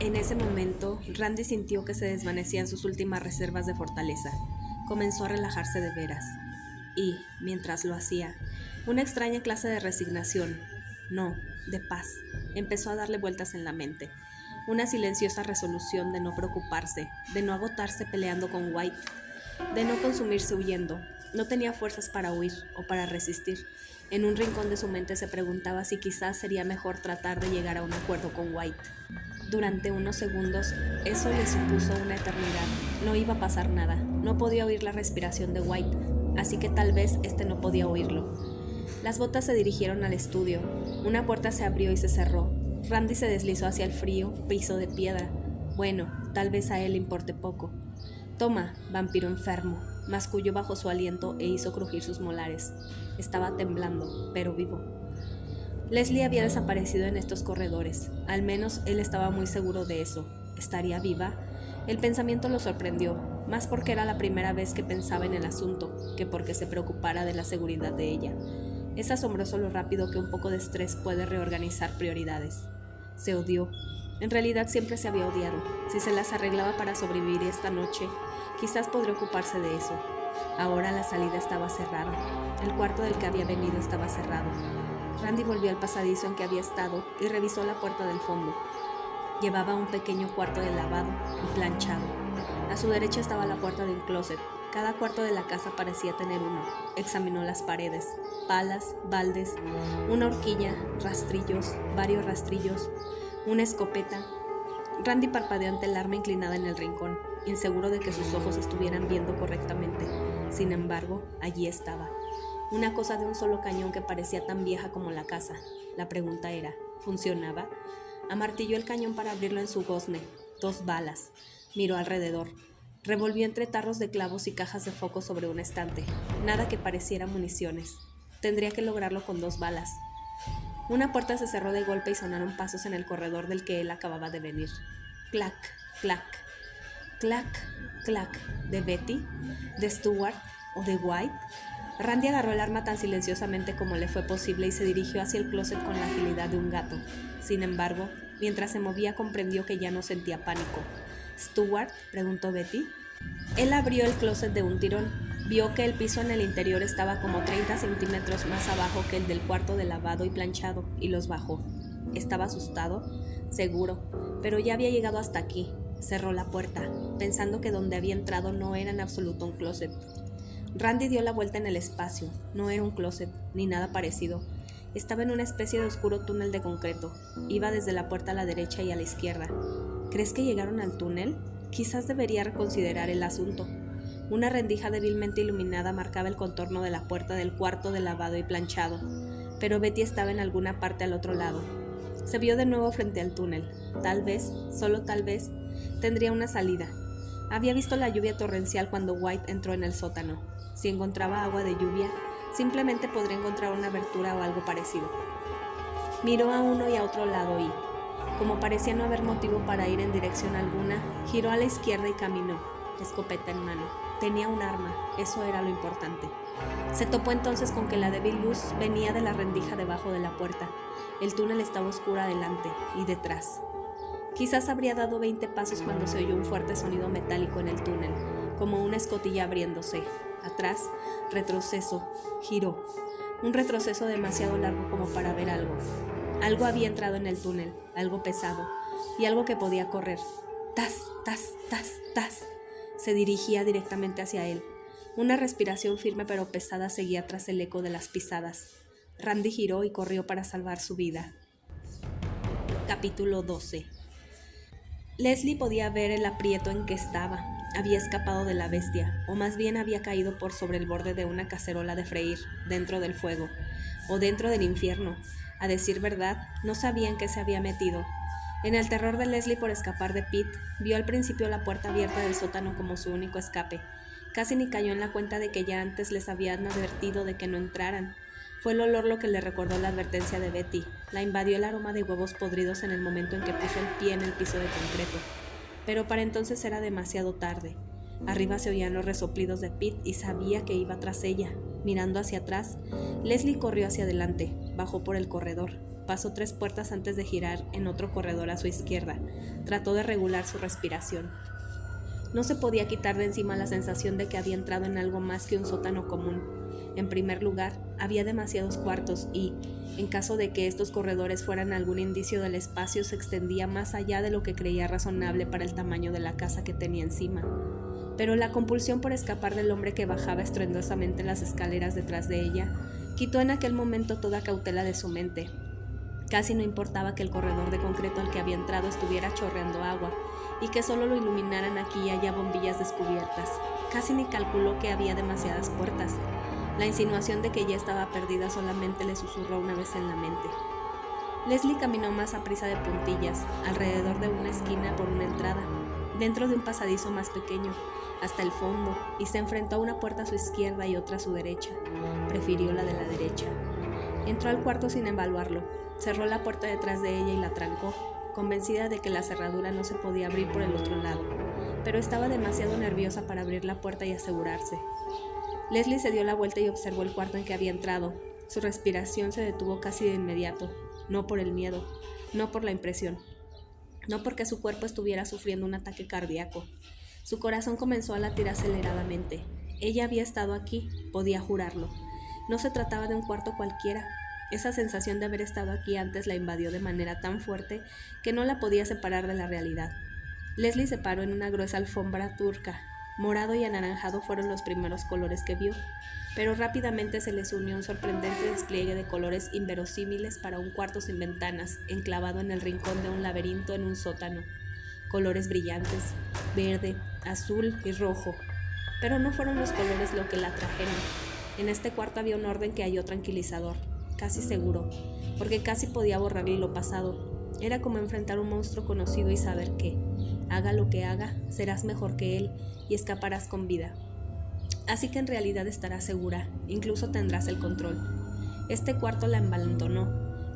En ese momento, Randy sintió que se desvanecían sus últimas reservas de fortaleza. Comenzó a relajarse de veras. Y, mientras lo hacía, una extraña clase de resignación, no, de paz, empezó a darle vueltas en la mente. Una silenciosa resolución de no preocuparse, de no agotarse peleando con White, de no consumirse huyendo. No tenía fuerzas para huir o para resistir. En un rincón de su mente se preguntaba si quizás sería mejor tratar de llegar a un acuerdo con White. Durante unos segundos, eso le supuso una eternidad. No iba a pasar nada. No podía oír la respiración de White, así que tal vez este no podía oírlo. Las botas se dirigieron al estudio. Una puerta se abrió y se cerró. Randy se deslizó hacia el frío piso de piedra. Bueno, tal vez a él le importe poco. «Toma, vampiro enfermo», masculló bajo su aliento e hizo crujir sus molares. Estaba temblando, pero vivo. Leslie había desaparecido en estos corredores. Al menos él estaba muy seguro de eso. ¿Estaría viva? El pensamiento lo sorprendió, más porque era la primera vez que pensaba en el asunto, que porque se preocupara de la seguridad de ella. Es asombroso lo rápido que un poco de estrés puede reorganizar prioridades. Se odió. En realidad siempre se había odiado. Si se las arreglaba para sobrevivir esta noche, quizás podría ocuparse de eso. Ahora la salida estaba cerrada. El cuarto del que había venido estaba cerrado. Randy volvió al pasadizo en que había estado y revisó la puerta del fondo. Llevaba un pequeño cuarto de lavado y planchado. A su derecha estaba la puerta de un closet. Cada cuarto de la casa parecía tener uno. Examinó las paredes, palas, baldes, una horquilla, rastrillos, varios rastrillos, una escopeta. Randy parpadeó ante el arma inclinada en el rincón, inseguro de que sus ojos estuvieran viendo correctamente. Sin embargo, allí estaba. Una cosa de un solo cañón que parecía tan vieja como la casa. La pregunta era, ¿funcionaba? Amartilló el cañón para abrirlo en su gozne. 2 balas. Miró alrededor. Revolvió entre tarros de clavos y cajas de foco sobre un estante. Nada que pareciera municiones. Tendría que lograrlo con 2 balas. Una puerta se cerró de golpe y sonaron pasos en el corredor del que él acababa de venir. Clac, clac. Clac, clac. ¿De Betty? ¿De Stewart? ¿O de White? Randy agarró el arma tan silenciosamente como le fue posible y se dirigió hacia el closet con la agilidad de un gato. Sin embargo, mientras se movía comprendió que ya no sentía pánico. «¿Stewart?», preguntó Betty. Él abrió el closet de un tirón. Vio que el piso en el interior estaba como 30 centímetros más abajo que el del cuarto de lavado y planchado, y los bajó. Estaba asustado, seguro, pero ya había llegado hasta aquí. Cerró la puerta, pensando que donde había entrado no era en absoluto un closet. Randy dio la vuelta en el espacio. No era un closet, ni nada parecido. Estaba en una especie de oscuro túnel de concreto. Iba desde la puerta a la derecha y a la izquierda. ¿Crees que llegaron al túnel? Quizás debería reconsiderar el asunto. Una rendija débilmente iluminada marcaba el contorno de la puerta del cuarto de lavado y planchado, pero Betty estaba en alguna parte al otro lado. Se vio de nuevo frente al túnel. Tal vez, solo tal vez, tendría una salida. Había visto la lluvia torrencial cuando White entró en el sótano. Si encontraba agua de lluvia, simplemente podría encontrar una abertura o algo parecido. Miró a uno y a otro lado y, como parecía no haber motivo para ir en dirección alguna, giró a la izquierda y caminó, escopeta en mano. Tenía un arma, eso era lo importante. Se topó entonces con que la débil luz venía de la rendija debajo de la puerta. El túnel estaba oscuro adelante y detrás. Quizás habría dado 20 pasos cuando se oyó un fuerte sonido metálico en el túnel, como una escotilla abriéndose. Atrás, retroceso, giró. Un retroceso demasiado largo como para ver algo. Algo había entrado en el túnel, algo pesado, y algo que podía correr. ¡Tas, tas, tas, tas! Se dirigía directamente hacia él. Una respiración firme pero pesada seguía tras el eco de las pisadas. Randy giró y corrió para salvar su vida. Capítulo 12. Leslie podía ver el aprieto en que estaba. Había escapado de la bestia, o más bien había caído por sobre el borde de una cacerola de freír, dentro del fuego, o dentro del infierno. A decir verdad, no sabía en qué se había metido. En el terror de Leslie por escapar de Pete, vio al principio la puerta abierta del sótano como su único escape. Casi ni cayó en la cuenta de que ya antes les habían advertido de que no entraran. Fue el olor lo que le recordó la advertencia de Betty. La invadió el aroma de huevos podridos en el momento en que puso el pie en el piso de concreto. Pero para entonces era demasiado tarde. Arriba se oían los resoplidos de Pete y sabía que iba tras ella. Mirando hacia atrás, Leslie corrió hacia adelante, bajó por el corredor. pasó 3 puertas antes de girar en otro corredor a su izquierda. Trató de regular su respiración. No se podía quitar de encima la sensación de que había entrado en algo más que un sótano común. En primer lugar, había demasiados cuartos y, en caso de que estos corredores fueran algún indicio del espacio, se extendía más allá de lo que creía razonable para el tamaño de la casa que tenía encima. Pero la compulsión por escapar del hombre que bajaba estruendosamente las escaleras detrás de ella quitó en aquel momento toda cautela de su mente. Casi no importaba que el corredor de concreto al que había entrado estuviera chorreando agua y que solo lo iluminaran aquí y allá bombillas descubiertas. Casi ni calculó que había demasiadas puertas. La insinuación de que ya estaba perdida solamente le susurró una vez en la mente. Leslie caminó más a prisa de puntillas, alrededor de una esquina por una entrada, dentro de un pasadizo más pequeño, hasta el fondo, y se enfrentó a una puerta a su izquierda y otra a su derecha. Prefirió la de la derecha. Entró al cuarto sin evaluarlo, cerró la puerta detrás de ella y la trancó, convencida de que la cerradura no se podía abrir por el otro lado, pero estaba demasiado nerviosa para abrir la puerta y asegurarse. Leslie se dio la vuelta y observó el cuarto en que había entrado. Su respiración se detuvo casi de inmediato, no por el miedo, no por la impresión, no porque su cuerpo estuviera sufriendo un ataque cardíaco. Su corazón comenzó a latir aceleradamente. Ella había estado aquí, podía jurarlo. No se trataba de un cuarto cualquiera. Esa sensación de haber estado aquí antes la invadió de manera tan fuerte que no la podía separar de la realidad. Leslie se paró en una gruesa alfombra turca. Morado y anaranjado fueron los primeros colores que vio, pero rápidamente se les unió un sorprendente despliegue de colores inverosímiles para un cuarto sin ventanas, enclavado en el rincón de un laberinto en un sótano. Colores brillantes, verde, azul y rojo. Pero no fueron los colores lo que la atrajeron. En este cuarto había un orden que halló tranquilizador, casi seguro, porque casi podía borrarle lo pasado. Era como enfrentar a un monstruo conocido y saber que, haga lo que haga, serás mejor que él y escaparás con vida. Así que en realidad estarás segura, incluso tendrás el control. Este cuarto la envalentonó.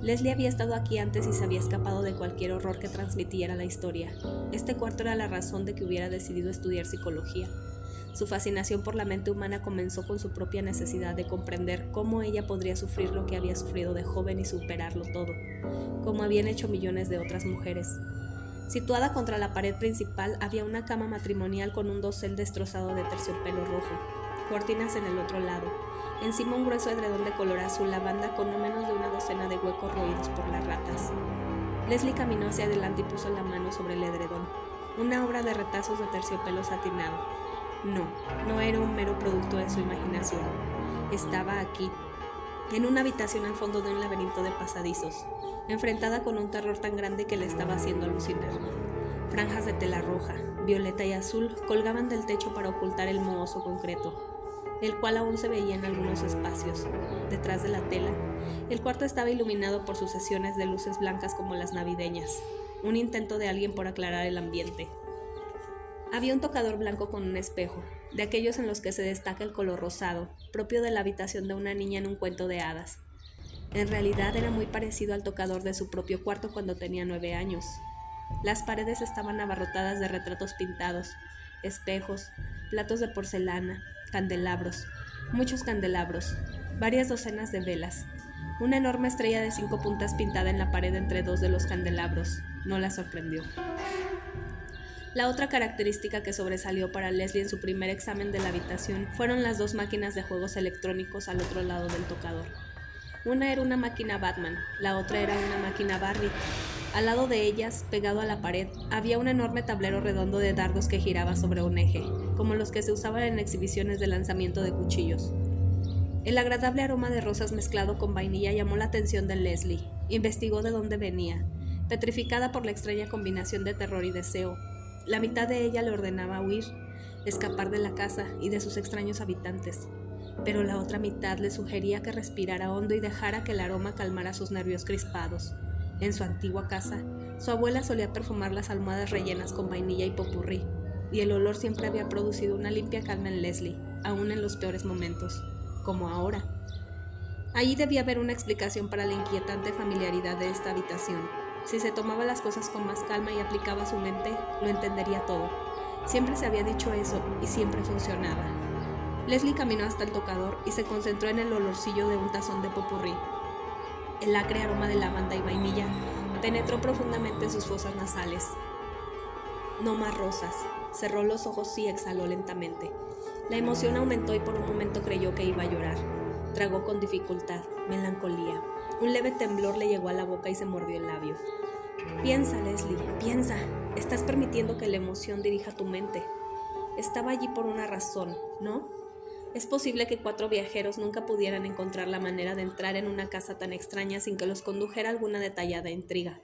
Leslie había estado aquí antes y se había escapado de cualquier horror que transmitiera la historia. Este cuarto era la razón de que hubiera decidido estudiar psicología. Su fascinación por la mente humana comenzó con su propia necesidad de comprender cómo ella podría sufrir lo que había sufrido de joven y superarlo todo, como habían hecho millones de otras mujeres. Situada contra la pared principal había una cama matrimonial con un dosel destrozado de terciopelo rojo, cortinas en el otro lado, encima un grueso edredón de color azul lavanda con no menos de una docena de huecos roídos por las ratas. Leslie caminó hacia adelante y puso la mano sobre el edredón, una obra de retazos de terciopelo satinado. No era un mero producto de su imaginación. Estaba aquí, en una habitación al fondo de un laberinto de pasadizos, enfrentada con un terror tan grande que le estaba haciendo alucinar. Franjas de tela roja, violeta y azul colgaban del techo para ocultar el mohoso concreto, el cual aún se veía en algunos espacios. Detrás de la tela, el cuarto estaba iluminado por sucesiones de luces blancas como las navideñas, un intento de alguien por aclarar el ambiente. Había un tocador blanco con un espejo, de aquellos en los que se destaca el color rosado, propio de la habitación de una niña en un cuento de hadas. En realidad era muy parecido al tocador de su propio cuarto cuando tenía 9 años. Las paredes estaban abarrotadas de retratos pintados, espejos, platos de porcelana, candelabros, muchos candelabros, varias docenas de velas. Una enorme estrella de 5 puntas pintada en la pared entre 2 de los candelabros. No la sorprendió. La otra característica que sobresalió para Leslie en su primer examen de la habitación fueron las 2 máquinas de juegos electrónicos al otro lado del tocador. Una era una máquina Batman, la otra era una máquina Barbie. Al lado de ellas, pegado a la pared, había un enorme tablero redondo de dardos que giraba sobre un eje, como los que se usaban en exhibiciones de lanzamiento de cuchillos. El agradable aroma de rosas mezclado con vainilla llamó la atención de Leslie. Investigó de dónde venía, petrificada por la extraña combinación de terror y deseo. La mitad de ella le ordenaba huir, escapar de la casa y de sus extraños habitantes, pero la otra mitad le sugería que respirara hondo y dejara que el aroma calmara sus nervios crispados. En su antigua casa, su abuela solía perfumar las almohadas rellenas con vainilla y popurrí, y el olor siempre había producido una limpia calma en Leslie, aún en los peores momentos, como ahora. Allí debía haber una explicación para la inquietante familiaridad de esta habitación. Si se tomaba las cosas con más calma y aplicaba su mente, lo entendería todo. Siempre se había dicho eso y siempre funcionaba. Leslie caminó hasta el tocador y se concentró en el olorcillo de un tazón de popurrí. El acre aroma de lavanda y vainilla penetró profundamente en sus fosas nasales. No más rosas. Cerró los ojos y exhaló lentamente. La emoción aumentó y por un momento creyó que iba a llorar. Tragó con dificultad, melancolía. Un leve temblor le llegó a la boca y se mordió el labio. Piensa, Leslie, piensa. Estás permitiendo que la emoción dirija tu mente. Estaba allí por una razón, ¿no? Es posible que 4 viajeros nunca pudieran encontrar la manera de entrar en una casa tan extraña sin que los condujera alguna detallada intriga.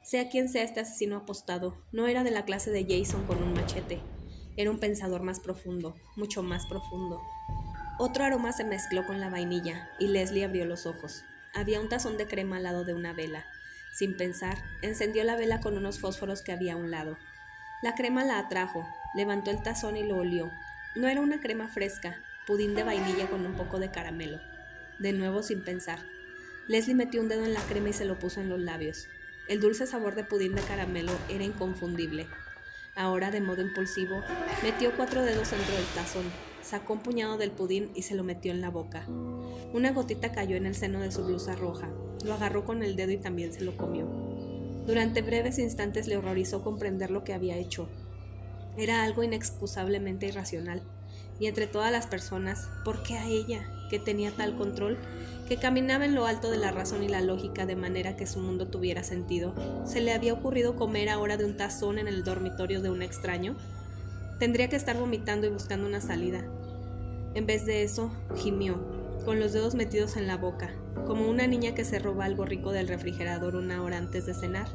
Sea quien sea este asesino apostado, no era de la clase de Jason con un machete. Era un pensador más profundo, mucho más profundo. Otro aroma se mezcló con la vainilla y Leslie abrió los ojos. Había un tazón de crema al lado de una vela. Sin pensar, encendió la vela con unos fósforos que había a un lado. La crema la atrajo, levantó el tazón y lo olió. No era una crema fresca, pudín de vainilla con un poco de caramelo. De nuevo sin pensar. Leslie metió un dedo en la crema y se lo puso en los labios. El dulce sabor de pudín de caramelo era inconfundible. Ahora, de modo impulsivo, metió 4 dedos dentro del tazón, sacó un puñado del pudín y se lo metió en la boca. Una gotita cayó en el seno de su blusa roja. Lo agarró con el dedo y también se lo comió. Durante breves instantes le horrorizó comprender lo que había hecho. Era algo inexcusablemente irracional. Y entre todas las personas, ¿por qué a ella, que tenía tal control, que caminaba en lo alto de la razón y la lógica de manera que su mundo tuviera sentido, se le había ocurrido comer ahora de un tazón en el dormitorio de un extraño? Tendría que estar vomitando y buscando una salida. En vez de eso, gimió, con los dedos metidos en la boca, como una niña que se roba algo rico del refrigerador 1 hora antes de cenar,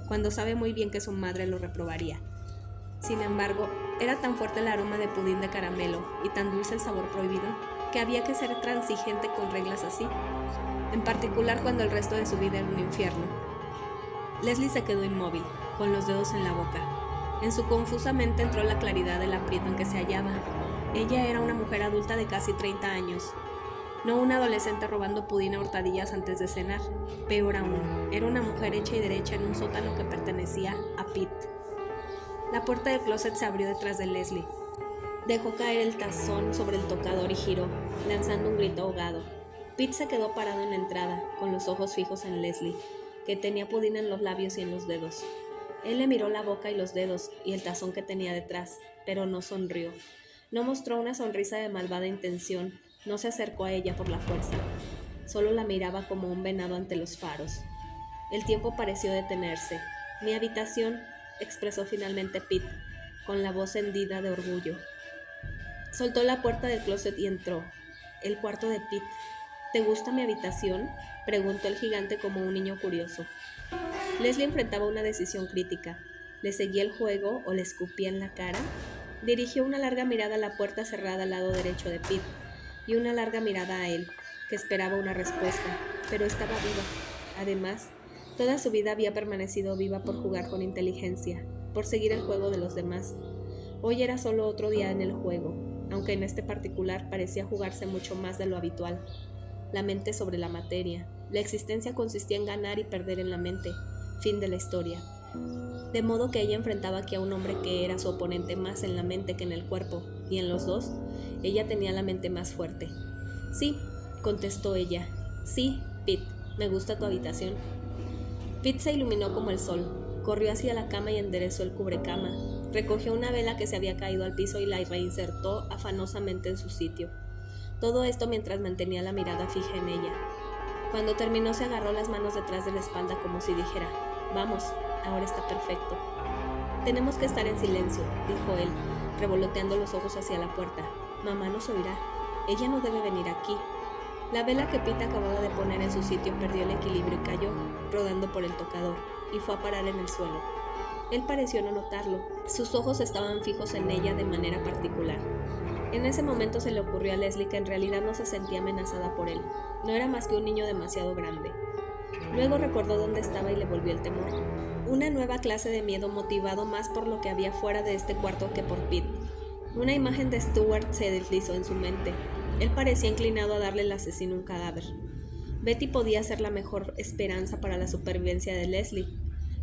cuando sabe muy bien que su madre lo reprobaría. Sin embargo, era tan fuerte el aroma de pudín de caramelo y tan dulce el sabor prohibido que había que ser transigente con reglas así, en particular cuando el resto de su vida era un infierno. Leslie se quedó inmóvil, con los dedos en la boca. En su confusa mente entró la claridad del aprieto en que se hallaba. Ella era una mujer adulta de casi 30 años, no una adolescente robando pudín a hurtadillas antes de cenar. Peor aún, era una mujer hecha y derecha en un sótano que pertenecía a Pete. La puerta del closet se abrió detrás de Leslie. Dejó caer el tazón sobre el tocador y giró, lanzando un grito ahogado. Pete se quedó parado en la entrada, con los ojos fijos en Leslie, que tenía pudín en los labios y en los dedos. Él le miró la boca y los dedos y el tazón que tenía detrás, pero no sonrió. No mostró una sonrisa de malvada intención, no se acercó a ella por la fuerza. Solo la miraba como un venado ante los faros. El tiempo pareció detenerse. Mi habitación, expresó finalmente Pete, con la voz hendida de orgullo. Soltó la puerta del closet y entró. El cuarto de Pete. ¿Te gusta mi habitación?, preguntó el gigante como un niño curioso. Leslie enfrentaba una decisión crítica. ¿Le seguía el juego o le escupía en la cara? Dirigió una larga mirada a la puerta cerrada al lado derecho de Pete y una larga mirada a él, que esperaba una respuesta, pero estaba viva. Además, toda su vida había permanecido viva por jugar con inteligencia, por seguir el juego de los demás. Hoy era solo otro día en el juego, aunque en este particular parecía jugarse mucho más de lo habitual. La mente sobre la materia. La existencia consistía en ganar y perder en la mente. Fin de la historia. De modo que ella enfrentaba aquí a un hombre que era su oponente más en la mente que en el cuerpo, y en los dos, ella tenía la mente más fuerte. Sí, contestó ella. Sí, Pete, me gusta tu habitación. Pete se iluminó como el sol. Corrió hacia la cama y enderezó el cubrecama. Recogió una vela que se había caído al piso y la reinsertó afanosamente en su sitio. Todo esto mientras mantenía la mirada fija en ella. Cuando terminó se agarró las manos detrás de la espalda como si dijera: «Vamos, ahora está perfecto». «Tenemos que estar en silencio», dijo él, revoloteando los ojos hacia la puerta. «Mamá nos oirá. Ella no debe venir aquí». La vela que Pete acababa de poner en su sitio perdió el equilibrio y cayó, rodando por el tocador, y fue a parar en el suelo. Él pareció no notarlo. Sus ojos estaban fijos en ella de manera particular. En ese momento se le ocurrió a Leslie que en realidad no se sentía amenazada por él. No era más que un niño demasiado grande. Luego recordó dónde estaba y le volvió el temor. Una nueva clase de miedo motivado más por lo que había fuera de este cuarto que por Pete. Una imagen de Stuart se deslizó en su mente. Él parecía inclinado a darle al asesino un cadáver. Betty podía ser la mejor esperanza para la supervivencia de Leslie.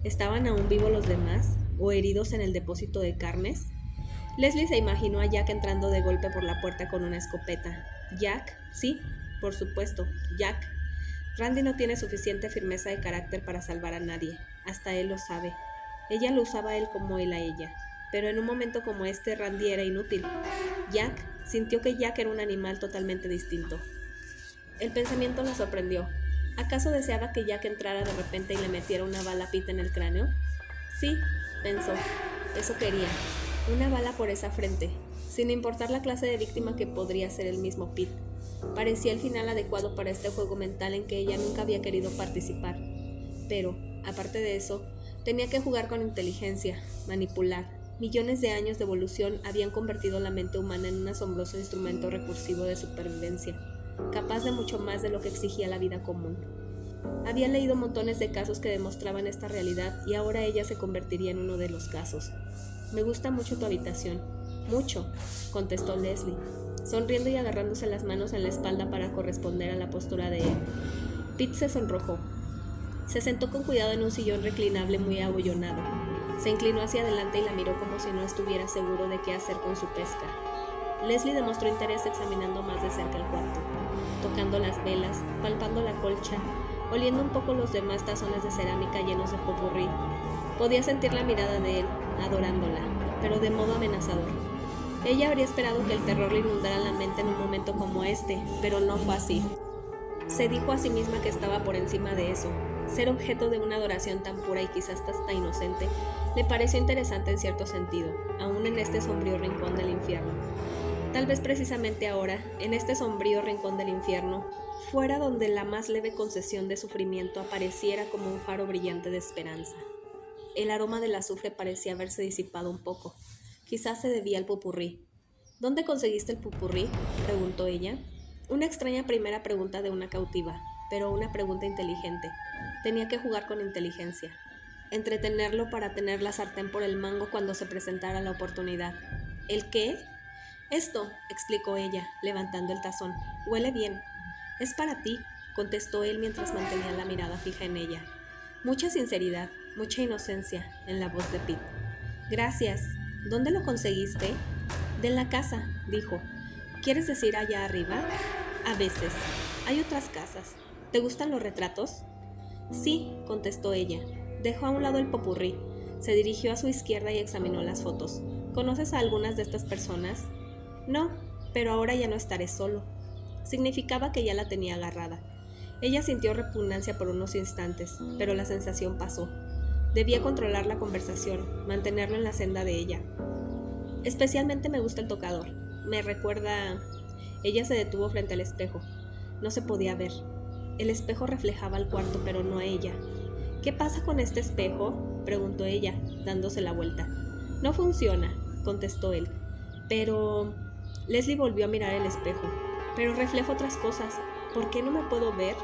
¿Estaban aún vivos los demás? ¿O heridos en el depósito de carnes? Leslie se imaginó a Jack entrando de golpe por la puerta con una escopeta. ¿Jack? Sí, por supuesto, Jack. Randy no tiene suficiente firmeza de carácter para salvar a nadie, hasta él lo sabe. Ella lo usaba a él como él a ella, pero en un momento como este Randy era inútil. Jack sintió que Jack era un animal totalmente distinto. El pensamiento la sorprendió. ¿Acaso deseaba que Jack entrara de repente y le metiera una bala a Pete en el cráneo? Sí, pensó, eso quería. Una bala por esa frente, sin importar la clase de víctima que podría ser el mismo Pete. Parecía el final adecuado para este juego mental en que ella nunca había querido participar. Pero, aparte de eso, tenía que jugar con inteligencia, manipular. Millones de años de evolución habían convertido la mente humana en un asombroso instrumento recursivo de supervivencia, capaz de mucho más de lo que exigía la vida común. Había leído montones de casos que demostraban esta realidad y ahora ella se convertiría en uno de los casos. Me gusta mucho tu habitación. Mucho, contestó Leslie, sonriendo y agarrándose las manos en la espalda para corresponder a la postura de él. Pete se sonrojó. Se sentó con cuidado en un sillón reclinable muy abollonado. Se inclinó hacia adelante y la miró como si no estuviera seguro de qué hacer con su pesca. Leslie demostró interés examinando más de cerca el cuarto, tocando las velas, palpando la colcha, oliendo un poco los demás tazones de cerámica llenos de popurrí. Podía sentir la mirada de él, adorándola, pero de modo amenazador. Ella habría esperado que el terror le inundara la mente en un momento como este, pero no fue así. Se dijo a sí misma que estaba por encima de eso. Ser objeto de una adoración tan pura y quizás hasta inocente le pareció interesante en cierto sentido, aún en este sombrío rincón del infierno. Tal vez precisamente ahora, en este sombrío rincón del infierno, fuera donde la más leve concesión de sufrimiento apareciera como un faro brillante de esperanza. El aroma del azufre parecía haberse disipado un poco. Quizás se debía al popurrí. ¿Dónde conseguiste el popurrí?, preguntó ella. Una extraña primera pregunta de una cautiva, pero una pregunta inteligente. Tenía que jugar con inteligencia. Entretenerlo para tener la sartén por el mango cuando se presentara la oportunidad. ¿El qué? Esto, explicó ella, levantando el tazón. Huele bien. Es para ti, contestó él mientras mantenía la mirada fija en ella. Mucha sinceridad, mucha inocencia en la voz de Pete. Gracias. ¿Dónde lo conseguiste? De la casa, dijo. ¿Quieres decir allá arriba? A veces. Hay otras casas. ¿Te gustan los retratos? Sí, contestó ella. Dejó a un lado el popurrí. Se dirigió a su izquierda y examinó las fotos. ¿Conoces a algunas de estas personas? No, pero ahora ya no estaré solo. Significaba que ya la tenía agarrada. Ella sintió repugnancia por unos instantes, pero la sensación pasó. Debía controlar la conversación, mantenerlo en la senda de ella. Especialmente me gusta el tocador. Me recuerda... Ella se detuvo frente al espejo. No se podía ver. El espejo reflejaba el cuarto, pero no a ella. ¿Qué pasa con este espejo?, preguntó ella, dándose la vuelta. No funciona, contestó él. Pero... Leslie volvió a mirar el espejo. Pero refleja otras cosas. ¿Por qué no me puedo ver?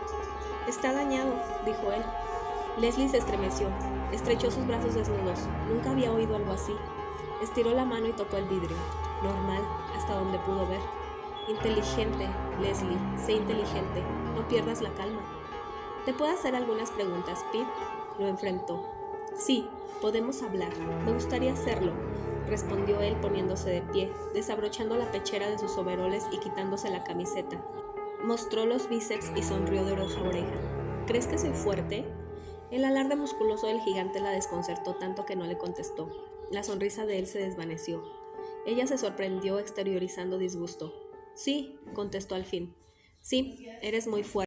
Está dañado, dijo él. Leslie se estremeció. Estrechó sus brazos desnudos. Nunca había oído algo así. Estiró la mano y tocó el vidrio. Normal, hasta donde pudo ver. Inteligente, Leslie, sé inteligente. No pierdas la calma. ¿Te puedo hacer algunas preguntas, Pete? Lo enfrentó. Sí, podemos hablar. Me gustaría hacerlo, respondió él poniéndose de pie, desabrochando la pechera de sus overoles y quitándose la camiseta. Mostró los bíceps y sonrió de oreja a oreja. ¿Crees que soy fuerte? El alarde musculoso del gigante la desconcertó tanto que no le contestó. La sonrisa de él se desvaneció. Ella se sorprendió exteriorizando disgusto. Sí, contestó al fin. Sí, eres muy fuerte.